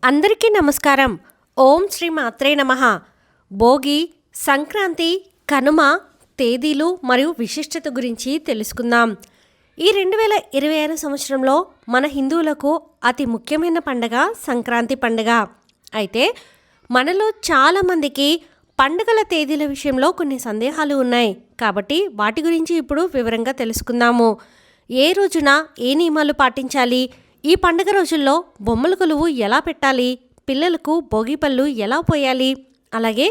అందరికీ నమస్కారం. ఓం శ్రీ మాత్రే నమః. భోగి, సంక్రాంతి, కనుమ తేదీలు మరియు విశిష్టత గురించి తెలుసుకుందాం. ఈ 2026 సంవత్సరంలో మన హిందువులకు అతి ముఖ్యమైన పండగ సంక్రాంతి పండుగ. అయితే మనలో చాలామందికి పండుగల తేదీల విషయంలో కొన్ని సందేహాలు ఉన్నాయి. కాబట్టి వాటి గురించి ఇప్పుడు వివరంగా తెలుసుకుందాము. ఏ రోజున ఏ నియమాలు పాటించాలి, ఈ పండుగ రోజుల్లో బొమ్మల కొలువు ఎలా పెట్టాలి, పిల్లలకు భోగి పళ్ళు ఎలా పోయాలి, అలాగే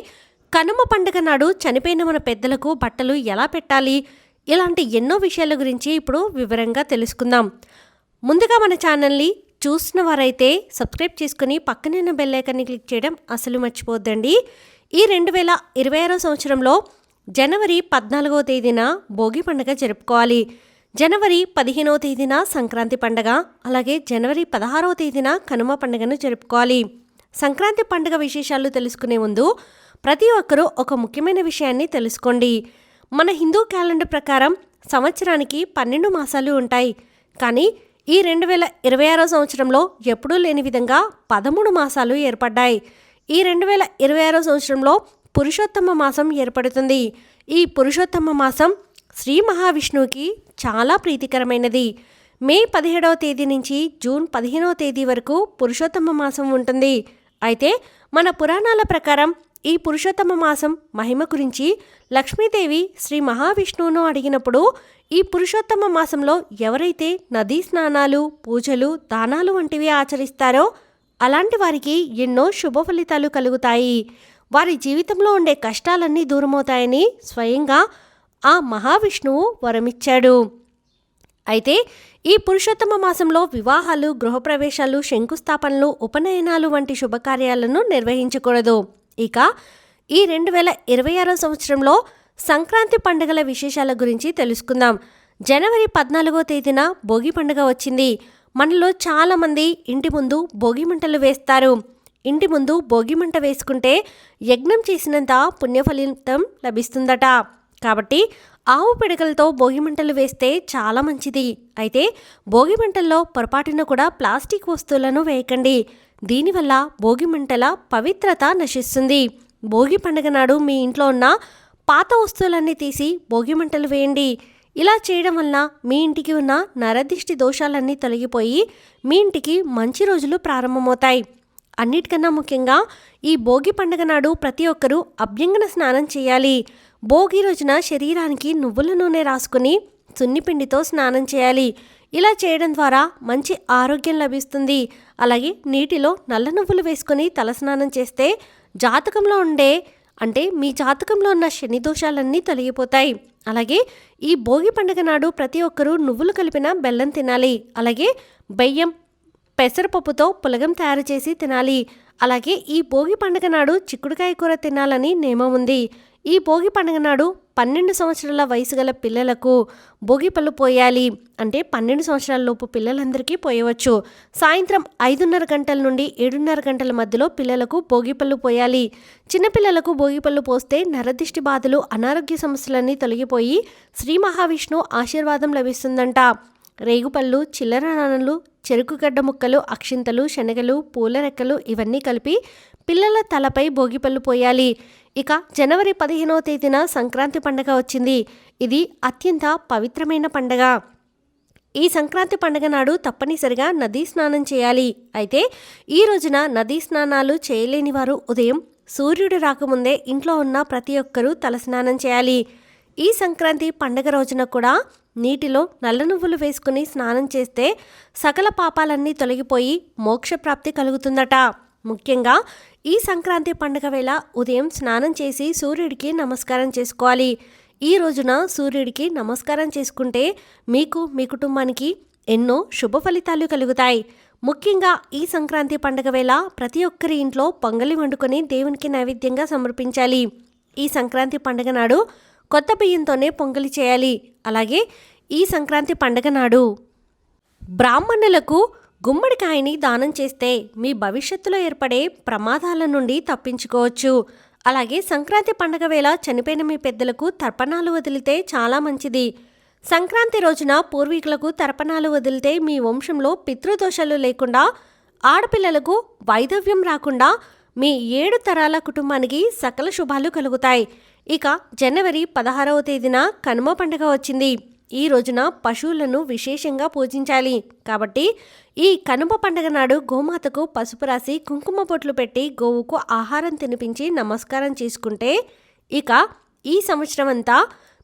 కనుమ పండుగ నాడు చనిపోయిన మన పెద్దలకు బట్టలు ఎలా పెట్టాలి, ఇలాంటి ఎన్నో విషయాల గురించి ఇప్పుడు వివరంగా తెలుసుకుందాం. ముందుగా మన ఛానల్ని చూసిన వారైతే సబ్స్క్రైబ్ చేసుకుని పక్కనే ఉన్న బెల్ ఐకాన్ని క్లిక్ చేయడం అసలు మర్చిపోద్దండి. ఈ 2026 సంవత్సరంలో జనవరి 14వ తేదీన భోగి పండుగ జరుపుకోవాలి. జనవరి 15వ తేదీన సంక్రాంతి పండుగ, అలాగే జనవరి 16వ తేదీన కనుమ పండుగను జరుపుకోవాలి. సంక్రాంతి పండుగ విశేషాలు తెలుసుకునే ముందు ప్రతి ఒక్కరూ ఒక ముఖ్యమైన విషయాన్ని తెలుసుకోండి. మన హిందూ క్యాలెండర్ ప్రకారం సంవత్సరానికి 12 మాసాలు ఉంటాయి. కానీ ఈ 2026 సంవత్సరంలో ఎప్పుడూ లేని విధంగా 13 మాసాలు ఏర్పడ్డాయి. ఈ 2026 సంవత్సరంలో పురుషోత్తమ మాసం ఏర్పడుతుంది. ఈ పురుషోత్తమ మాసం శ్రీ మహావిష్ణువుకి చాలా ప్రీతికరమైనది. మే 17వ తేదీ నుంచి జూన్ 15వ తేదీ వరకు పురుషోత్తమ మాసం ఉంటుంది. అయితే మన పురాణాల ప్రకారం ఈ పురుషోత్తమ మాసం మహిమ గురించి లక్ష్మీదేవి శ్రీ మహావిష్ణువును అడిగినప్పుడు, ఈ పురుషోత్తమ మాసంలో ఎవరైతే నదీ స్నానాలు, పూజలు, దానాలు వంటివి ఆచరిస్తారో అలాంటి వారికి ఎన్నో శుభ ఫలితాలు కలుగుతాయి, వారి జీవితంలో ఉండే కష్టాలన్నీ దూరమవుతాయని స్వయంగా ఆ మహావిష్ణువు వరమిచ్చాడు. అయితే ఈ పురుషోత్తమ మాసంలో వివాహాలు, గృహప్రవేశాలు, శంకుస్థాపనలు, ఉపనయనాలు వంటి శుభకార్యాలను నిర్వహించకూడదు. ఇక ఈ 2026 సంవత్సరంలో సంక్రాంతి పండుగల విశేషాల గురించి తెలుసుకుందాం. జనవరి 14వ తేదీన భోగి పండుగ వచ్చింది. మనలో చాలామంది ఇంటి ముందు భోగి మంటలు వేస్తారు. ఇంటి ముందు భోగి మంట వేసుకుంటే యజ్ఞం చేసినంత పుణ్యఫలితం లభిస్తుందట. కాబట్టి ఆవు పిడకలతో భోగి మంటలు వేస్తే చాలా మంచిది. అయితే భోగి మంటల్లో పొరపాటున కూడా ప్లాస్టిక్ వస్తువులను వేయకండి. దీనివల్ల భోగి మంటల పవిత్రత నశిస్తుంది. భోగి పండుగ నాడు మీ ఇంట్లో ఉన్న పాత వస్తువులన్నీ తీసి భోగి మంటలు వేయండి. ఇలా చేయడం వల్ల మీ ఇంటికి ఉన్న నరదిష్టి దోషాలన్నీ తొలగిపోయి మీ ఇంటికి మంచి రోజులు ప్రారంభమవుతాయి. అన్నిటికన్నా ముఖ్యంగా ఈ భోగి పండుగ నాడు ప్రతి ఒక్కరూ అభ్యంగన స్నానం చేయాలి. భోగి రోజున శరీరానికి నువ్వుల నూనె రాసుకుని సున్నిపిండితో స్నానం చేయాలి. ఇలా చేయడం ద్వారా మంచి ఆరోగ్యం లభిస్తుంది. అలాగే నీటిలో నల్ల నువ్వులు వేసుకొని తలస్నానం చేస్తే జాతకంలో మీ జాతకంలో ఉన్న శని దోషాలన్నీ తొలగిపోతాయి. అలాగే ఈ భోగి పండుగ నాడు ప్రతి ఒక్కరూ నువ్వులు కలిపిన బెల్లం తినాలి. అలాగే బెయ్యం, పెసరపప్పుతో పులగం తయారు చేసి తినాలి. అలాగే ఈ భోగి పండుగ నాడు చిక్కుడుకాయ కూర తినాలని నియమం ఉంది. ఈ భోగి పండుగ నాడు 12 సంవత్సరాల వయసు గల పిల్లలకు భోగి పళ్ళు పోయాలి. అంటే 12 సంవత్సరాల లోపు పిల్లలందరికీ పోయవచ్చు. సాయంత్రం 5:30 గంటల నుండి 7:30 గంటల మధ్యలో పిల్లలకు భోగి పళ్ళు పోయాలి. చిన్నపిల్లలకు భోగి పళ్ళు పోస్తే నరదిష్టి బాధలు, అనారోగ్య సమస్యలన్నీ తొలగిపోయి శ్రీ మహావిష్ణు ఆశీర్వాదం లభిస్తుందంట. రేగుపళ్ళు, చిల్లర నాణలు, చెరుకుగడ్డ ముక్కలు, అక్షింతలు, శనగలు, పూల రెక్కలు ఇవన్నీ కలిపి పిల్లల తలపై భోగిపళ్ళు పోయాలి. ఇక జనవరి 15వ తేదీన సంక్రాంతి పండుగ వచ్చింది. ఇది అత్యంత పవిత్రమైన పండుగ. ఈ సంక్రాంతి పండుగ నాడు తప్పనిసరిగా నదీ స్నానం చేయాలి. అయితే ఈ రోజున నదీ స్నానాలు చేయలేని వారు ఉదయం సూర్యుడు రాకముందే ఇంట్లో ఉన్న ప్రతి ఒక్కరూ తలస్నానం చేయాలి. ఈ సంక్రాంతి పండుగ రోజున కూడా నీటిలో నల్ల నువ్వులు వేసుకుని స్నానం చేస్తే సకల పాపాలన్నీ తొలగిపోయి మోక్షప్రాప్తి కలుగుతుందట. ముఖ్యంగా ఈ సంక్రాంతి పండుగ వేళ ఉదయం స్నానం చేసి సూర్యుడికి నమస్కారం చేసుకోవాలి. ఈ రోజున సూర్యుడికి నమస్కారం చేసుకుంటే మీకు, మీ కుటుంబానికి ఎన్నో శుభ ఫలితాలు కలుగుతాయి. ముఖ్యంగా ఈ సంక్రాంతి పండుగ వేళ ప్రతి ఒక్కరి ఇంట్లో పొంగలి వండుకొని దేవునికి నైవేద్యంగా సమర్పించాలి. ఈ సంక్రాంతి పండుగ నాడు కొత్త బియ్యంతోనే పొంగలి చేయాలి. అలాగే ఈ సంక్రాంతి పండుగ నాడు బ్రాహ్మణులకు గుమ్మడికాయని దానం చేస్తే మీ భవిష్యత్తులో ఏర్పడే ప్రమాదాల నుండి తప్పించుకోవచ్చు. అలాగే సంక్రాంతి పండుగ వేళ చనిపోయిన మీ పెద్దలకు తర్పణాలు వదిలితే చాలా మంచిది. సంక్రాంతి రోజున పూర్వీకులకు తర్పణాలు వదిలితే మీ వంశంలో పితృదోషాలు లేకుండా ఆడపిల్లలకు వైధవ్యం రాకుండా మీ 7 తరాల కుటుంబానికి సకల శుభాలు కలుగుతాయి. ఇక జనవరి 16వ తేదీన కనుమ పండుగ వచ్చింది. ఈ రోజున పశువులను విశేషంగా పూజించాలి. కాబట్టి ఈ కనుమ పండుగ నాడు గోమాతకు పసుపు రాసి కుంకుమ బొట్లు పెట్టి గోవుకు ఆహారం తినిపించి నమస్కారం చేసుకుంటే ఇక ఈ సంవత్సరం అంతా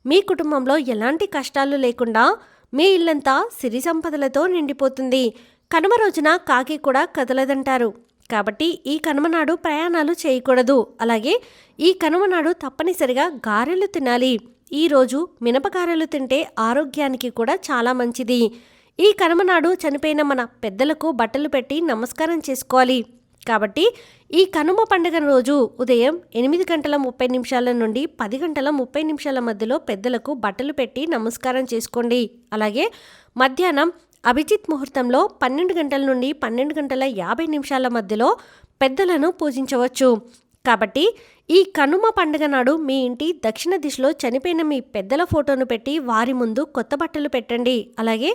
మీ కుటుంబంలో ఎలాంటి కష్టాలు లేకుండా మీ ఇల్లంతా సిరి సంపదలతో నిండిపోతుంది. కనుమ రోజున కాకి కూడా కదలదంటారు. కాబట్టి ఈ కనుమ నాడు ప్రయాణాలు చేయకూడదు. అలాగే ఈ కనుమ నాడు తప్పనిసరిగా గారెలు తినాలి. ఈరోజు మినపగారెలు తింటే ఆరోగ్యానికి కూడా చాలా మంచిది. ఈ కనుమ నాడు చనిపోయిన మన పెద్దలకు బట్టలు పెట్టి నమస్కారం చేసుకోవాలి. కాబట్టి ఈ కనుమ పండుగ రోజు ఉదయం 8:30 నుండి 10:30 మధ్యలో పెద్దలకు బట్టలు పెట్టి నమస్కారం చేసుకోండి. అలాగే మధ్యాహ్నం అభిజిత్ ముహూర్తంలో 12 గంటల నుండి 12:50 మధ్యలో పెద్దలను పూజించవచ్చు. కాబట్టి ఈ కనుమ పండుగ నాడు మీ ఇంటి దక్షిణ దిశలో చనిపోయిన మీ పెద్దల ఫోటోను పెట్టి వారి ముందు కొత్త బట్టలు పెట్టండి. అలాగే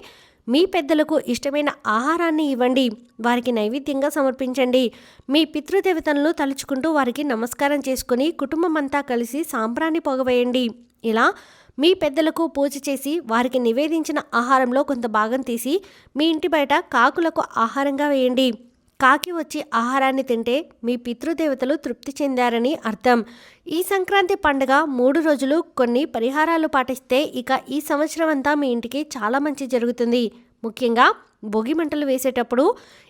మీ పెద్దలకు ఇష్టమైన ఆహారాన్ని ఇవ్వండి. వారికి నైవేద్యంగా సమర్పించండి. మీ పితృదేవతలను తలుచుకుంటూ వారికి నమస్కారం చేసుకుని కుటుంబం అంతా కలిసి సాంబ్రాణి పొగవేయండి. ఇలా మీ పెద్దలకు పూజ చేసి వారికి నివేదించిన ఆహారంలో కొంత భాగం తీసి మీ ఇంటి బయట కాకులకు ఆహారంగా వేయండి. కాకి వచ్చి ఆహారాన్ని తింటే మీ పితృదేవతలు తృప్తి చెందారని అర్థం. ఈ సంక్రాంతి పండుగ 3 రోజులు కొన్ని పరిహారాలు పాటిస్తే ఇక ఈ సంవత్సరం అంతా మీ ఇంటికి చాలా మంచి జరుగుతుంది. ముఖ్యంగా భోగి మంటలు వేసేటప్పుడు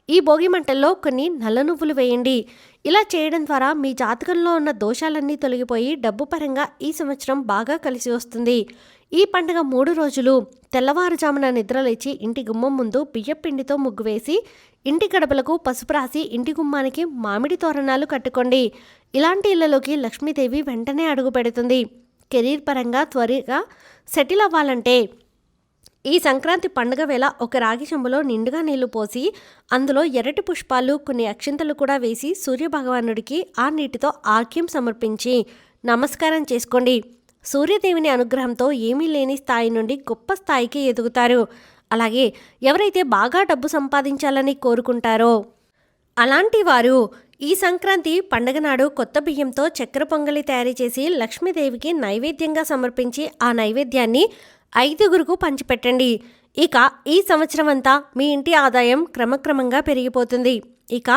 ఈ భోగి మంటల్లో కొన్ని నల్ల నువ్వులు వేయండి. ఇలా చేయడం ద్వారా మీ జాతకంలో ఉన్న దోషాలన్నీ తొలగిపోయి డబ్బు పరంగా ఈ సంవత్సరం బాగా కలిసి వస్తుంది. ఈ పండుగ 3 రోజులు తెల్లవారుజామున నిద్రలేచి ఇంటి గుమ్మం ముందు బియ్యం పిండితో ముగ్గు వేసి ఇంటి గడపలకు పసుపు రాసి ఇంటి గుమ్మానికి మామిడి తోరణాలు కట్టుకోండి. ఇలాంటి ఇళ్లలోకి లక్ష్మీదేవి వెంటనే అడుగు పెడుతుంది. కెరీర్ పరంగా త్వరగా సెటిల్ అవ్వాలంటే ఈ సంక్రాంతి పండుగ వేళ ఒక రాగి చెంబులో నిండుగా నీళ్లు పోసి అందులో ఎర్రటి పుష్పాలు కొన్ని అక్షింతలు కూడా వేసి సూర్యభగవానుడికి ఆ నీటితో ఆర్ఘ్యం సమర్పించి నమస్కారం చేసుకోండి. సూర్యదేవుని అనుగ్రహంతో ఏమీ లేని స్థాయి నుండి గొప్ప స్థాయికి ఎదుగుతారు. అలాగే ఎవరైతే బాగా డబ్బు సంపాదించాలని కోరుకుంటారో అలాంటి వారు ఈ సంక్రాంతి పండుగ నాడు కొత్త బియ్యంతో చక్కెర పొంగలి తయారు చేసి లక్ష్మీదేవికి నైవేద్యంగా సమర్పించి ఆ నైవేద్యాన్ని 5గురికి పంచిపెట్టండి. ఇక ఈ సంవత్సరం అంతా మీ ఇంటి ఆదాయం క్రమక్రమంగా పెరిగిపోతుంది. ఇక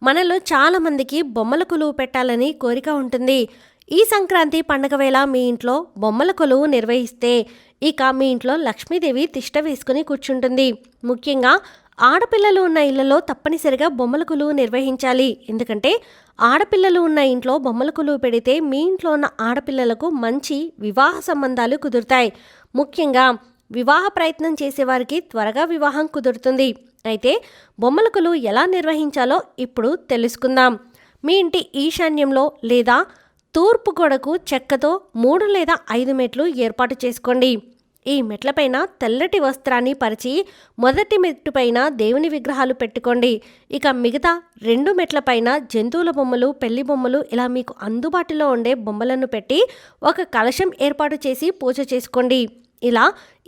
మనలో చాలామందికి బొమ్మల కొలువు పెట్టాలని కోరిక ఉంటుంది. ఈ సంక్రాంతి పండుగ వేళ మీ ఇంట్లో బొమ్మల కొలువు నిర్వహిస్తే ఇక మీ ఇంట్లో లక్ష్మీదేవి తిష్ట వేసుకుని కూర్చుంటుంది. ముఖ్యంగా ఆడపిల్లలు ఉన్న ఇళ్లలో తప్పనిసరిగా బొమ్మల కొలువు నిర్వహించాలి. ఎందుకంటే ఆడపిల్లలు ఉన్న ఇంట్లో బొమ్మల కొలువు పెడితే మీ ఇంట్లో ఉన్న ఆడపిల్లలకు మంచి వివాహ సంబంధాలు కుదురుతాయి. ముఖ్యంగా వివాహ ప్రయత్నం చేసేవారికి త్వరగా వివాహం కుదురుతుంది. అయితే బొమ్మల కొలువు ఎలా నిర్వహించాలో ఇప్పుడు తెలుసుకుందాం. మీ ఇంటి ఈశాన్యంలో లేదా తూర్పు గోడకు చెక్కతో 3 లేదా 5 మెట్లు ఏర్పాటు చేసుకోండి. ఈ మెట్లపైన తెల్లటి వస్త్రాన్ని పరిచి మొదటి మెట్టుపైన దేవుని విగ్రహాలు పెట్టుకోండి. ఇక మిగతా 2 మెట్లపైన జంతువుల బొమ్మలు, పెళ్లి బొమ్మలు ఇలా మీకు అందుబాటులో ఉండే బొమ్మలను పెట్టి ఒక కలశం ఏర్పాటు చేసి పూజ చేసుకోండి. ఇలా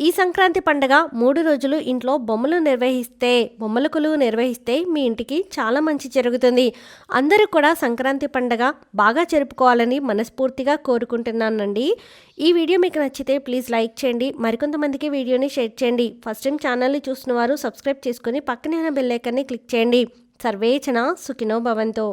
ఈ సంక్రాంతి పండుగ 3 రోజులు ఇంట్లో బొమ్మల కొలువు నిర్వహిస్తే మీ ఇంటికి చాలా మంచి జరుగుతుంది. అందరూ కూడా సంక్రాంతి పండుగ బాగా జరుపుకోవాలని మనస్ఫూర్తిగా కోరుకుంటున్నానండి. ఈ వీడియో మీకు నచ్చితే ప్లీజ్ లైక్ చేయండి. మరికొంతమందికి వీడియోని షేర్ చేయండి. ఫస్ట్ టైం ఛానల్ని చూస్తున్న వారు సబ్స్క్రైబ్ చేసుకొని పక్కనే ఉన్న బెల్ ఐకాన్ని క్లిక్ చేయండి. సర్వేచన సుఖినో భవంతో.